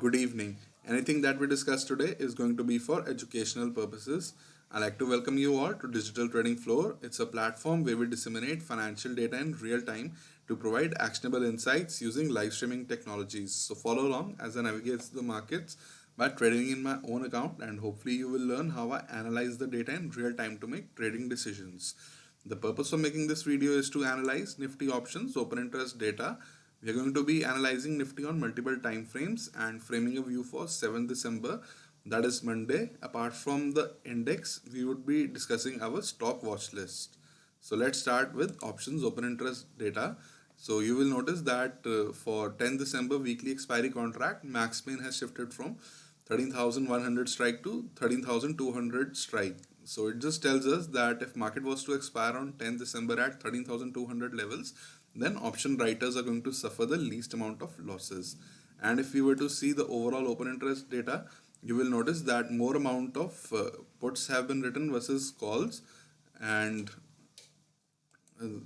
good evening. Anything that we discuss today is going to be for educational purposes. I'd like to welcome you all to Digital Trading Floor. It's a platform where we disseminate financial data in real time to provide actionable insights using live streaming technologies. So follow along as I navigate the markets by trading in my own account, and hopefully you will learn how I analyze the data in real time to make trading decisions. The purpose of making this video is to analyze Nifty options, open interest data. We are going to be analyzing Nifty on multiple time frames and framing a view for 7th December, that is Monday. Apart from the index, we would be discussing our stock watch list. So let's start with options open interest data. So you will notice that for 10th December weekly expiry contract, max pain has shifted from 13,100 strike to 13,200 strike. So it just tells us that if market was to expire on 10th December at 13,200 levels, then option writers are going to suffer the least amount of losses. And if we were to see the overall open interest data, you will notice that more amount of puts have been written versus calls, and uh,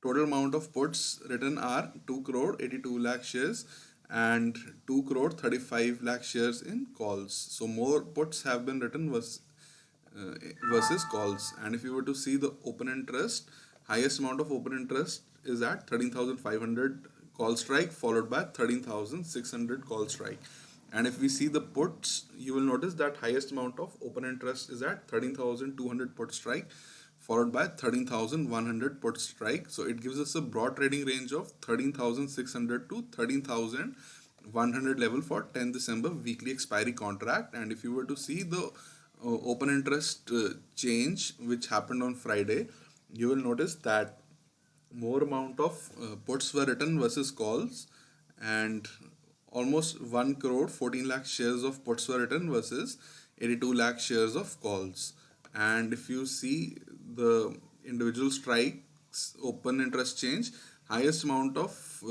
total amount of puts written are 2 crore 82 lakh shares and 2 crore 35 lakh shares in calls. So more puts have been written uh, versus calls. And if you were to see the open interest, highest amount of open interest is at 13,500 call strike, followed by 13,600 call strike. And if we see the puts, you will notice that highest amount of open interest is at 13,200 put strike, followed by 13,100 put strike. So it gives us a broad trading range of 13,600 to 13,100 level for 10 December weekly expiry contract. And if you were to see the open interest change which happened on Friday, you will notice that more amount of puts were written versus calls, and almost 1 crore 14 lakh shares of puts were written versus 82 lakh shares of calls. And if you see the individual strikes open interest change, highest amount of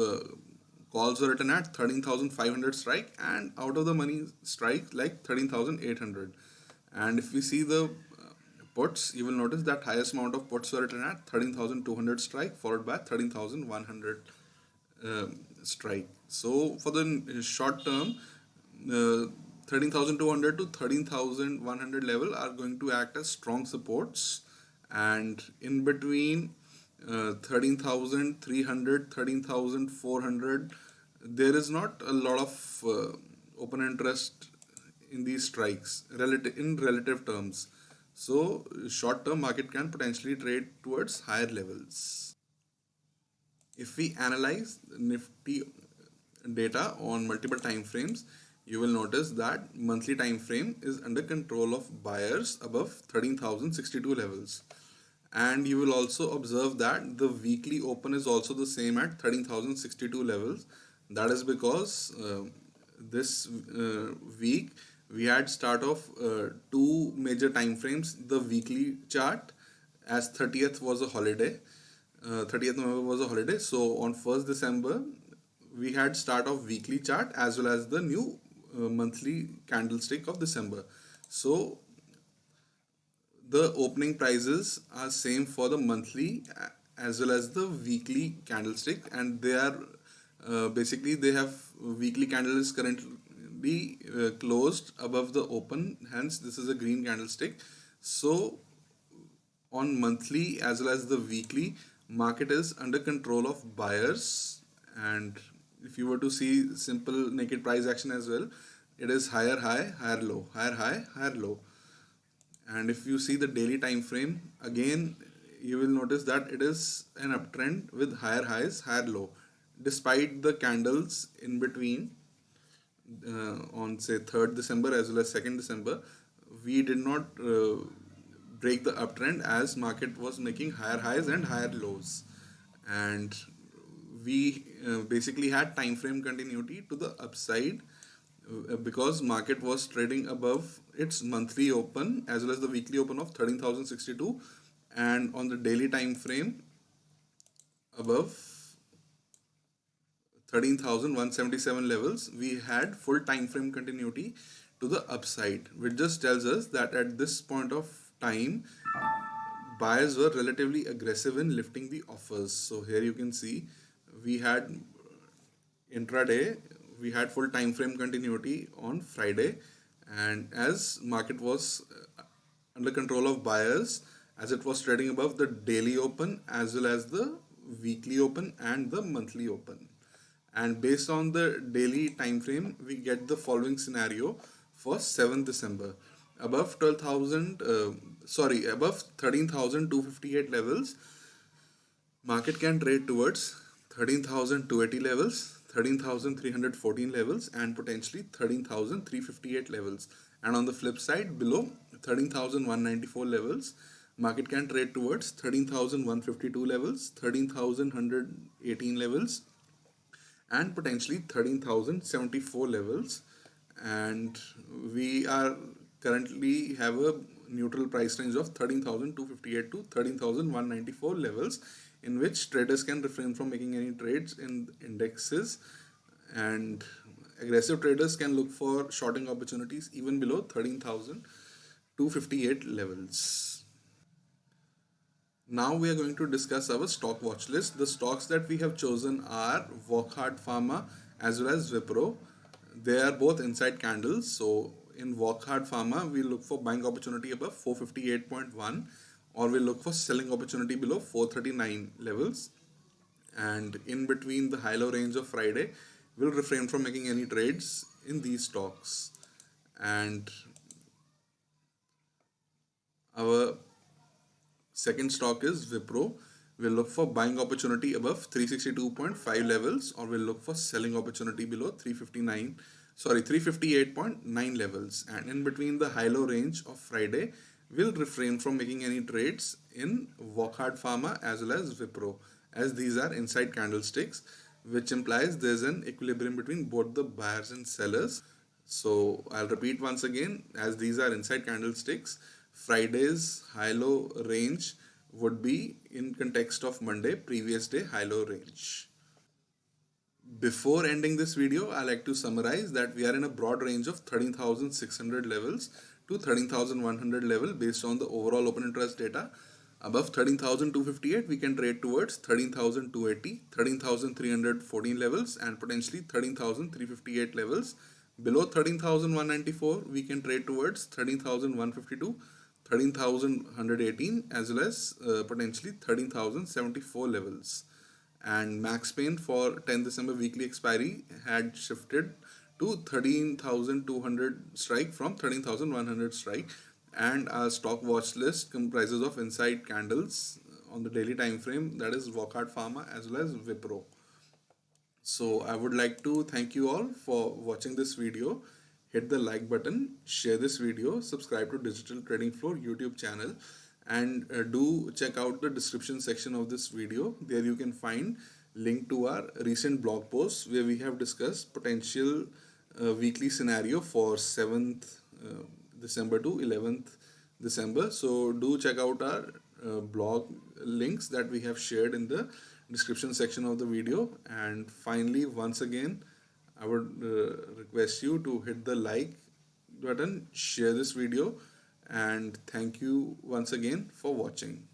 calls were written at 13,500 strike, and out of the money strike like 13,800. And if we see the puts, you will notice that highest amount of puts were written at 13,200 strike, followed by 13,100 strike. So for the short term, uh, 13,200 to 13,100 level are going to act as strong supports, and in between 13,300 there is not a lot of open interest in these strikes in relative terms. So short term market can potentially trade towards higher levels. If we analyze Nifty data on multiple time frames, you will notice that monthly time frame is under control of buyers above 13,062 levels. And you will also observe that the weekly open is also the same at 13,062 levels. That is because this week we had start of two major time frames. The weekly chart, as 30th was a holiday, 30th November was a holiday, so on 1st December we had start of weekly chart as well as the new monthly candlestick of December. So the opening prices are same for the monthly as well as the weekly candlestick, and they are basically they have weekly candle is currently closed above the open, hence this is a green candlestick. So on monthly as well as the weekly, market is under control of buyers. And if you were to see simple naked price action as well, it is higher high, higher low, higher high, higher low. And if you see the daily time frame, again you will notice that it is an uptrend with higher highs, higher low, despite the candles in between on say 3rd December as well as 2nd December. We did not break the uptrend as market was making higher highs and higher lows, and we basically had time frame continuity to the upside because market was trading above its monthly open as well as the weekly open of 13,062, and on the daily time frame above 13,177 levels we had full time frame continuity to the upside, which just tells us that at this point of time buyers were relatively aggressive in lifting the offers. So here you can see we had intraday we had full time frame continuity on Friday, and as market was under control of buyers, as it was trading above the daily open as well as the weekly open and the monthly open. And based on the daily time frame, we get the following scenario for 7th December. Above 12,000, above 13,258 levels, market can trade towards 13,280 levels, 13,314 levels, and potentially 13,358 levels. And on the flip side, below 13,194 levels, market can trade towards 13,152 levels, 13,118 levels, and potentially 13,074 levels. And we are currently have a neutral price range of 13,258 to 13,194 levels, in which traders can refrain from making any trades in indexes, and aggressive traders can look for shorting opportunities even below 13,258 levels. Now we are going to discuss our stock watch list. The stocks that we have chosen are Wockhardt Pharma as well as Wipro. They are both inside candles. So in Wockhardt Pharma, we look for buying opportunity above 458.1, or we look for selling opportunity below 439 levels. And in between the high-low range of Friday, we'll refrain from making any trades in these stocks. And our second stock is Wipro. We'll look for buying opportunity above 362.5 levels, or we'll look for selling opportunity below 358.9 levels. And in between the high-low range of Friday, we'll refrain from making any trades in Wockhardt Pharma as well as Wipro, as these are inside candlesticks, which implies there's an equilibrium between both the buyers and sellers. So I'll repeat once again, as these are inside candlesticks, Friday's high-low range would be in context of Monday previous day high-low range. Before ending this video, I like to summarize that we are in a broad range of 13,600 levels to 13,100 level based on the overall open interest data. Above 13,258, we can trade towards 13,280, 13,314 levels, and potentially 13,358 levels. Below 13,194, we can trade towards 13,152, 13,118, as well as potentially 13,074 levels. And max pain for 10th December weekly expiry had shifted to 13,200 strike from 13,100 strike. And our stock watch list comprises of inside candles on the daily time frame, that is Wockhardt Pharma as well as Wipro. So I would like to thank you all for watching this video. Hit the like button, share this video, subscribe to Digital Trading Floor YouTube channel, and do check out the description section of this video. There you can find link to our recent blog posts where we have discussed potential weekly scenario for 7th December to 11th December. So do check out our blog links that we have shared in the description section of the video. And finally, once again, I would request you to hit the like button, share this video, and thank you once again for watching.